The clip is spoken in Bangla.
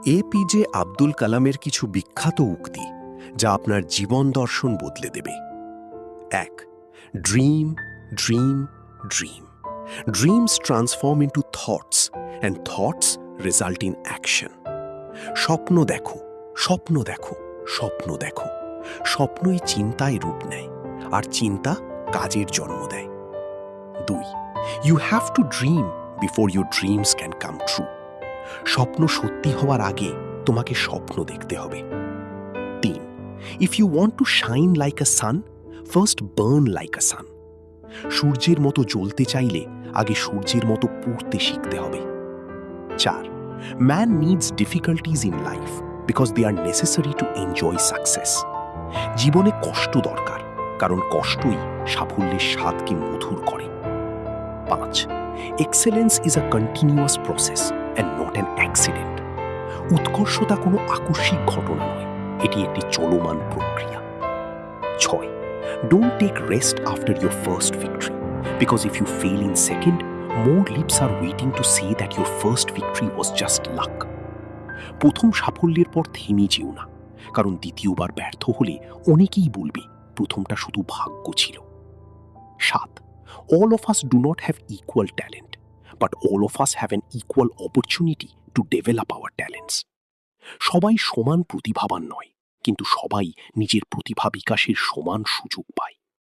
এপিজে আব্দুল কালামের কিছু বিখ্যাত উক্তি যা আপনার জীবন দর্শন বদলে দেবে। ১. Dream, dream, dream. Dreams transform into thoughts and thoughts result in action. স্বপ্ন দেখো, স্বপ্ন দেখো, স্বপ্ন দেখো। স্বপ্নই চিন্তায় রূপ নেয় আর চিন্তা কাজের জন্ম দেয়। ২. You have to dream before your dreams can come true. স্বপ্ন সত্যি হওয়ার আগে তোমাকে স্বপ্ন দেখতে হবে। ৩. If you want to shine like a sun, first burn like a sun. সূর্যের মতো জ্বলতে চাইলে আগে সূর্যের মতো পুড়তে শিখতে হবে। ৪. Man needs difficulties in life because they are necessary to enjoy success. জীবনে কষ্ট দরকার, কারণ কষ্টই সাফল্যের স্বাদকে মধুর করে। ৫. Excellence is a continuous process and not an accident. উৎকর্ষতা কোনো আকস্মিক ঘটনা নয়, এটি একটি চলমান প্রক্রিয়া। ৬. Don't take rest after your first victory, because if you fail in second, more lips are waiting to say that your first victory was just luck. প্রথম সাফল্যের পর থেমে যেও না, কারণ দ্বিতীয়বার ব্যর্থ হলে অনেকেই বলবে প্রথমটা শুধু ভাগ্য ছিল। ৭. All of us do not have equal talent, but all of us have an equal opportunity to develop our talents. সবাই সমান প্রতিভাবান নয়, কিন্তু সবাই নিজের প্রতিভা বিকাশের সমান সুযোগ পায়।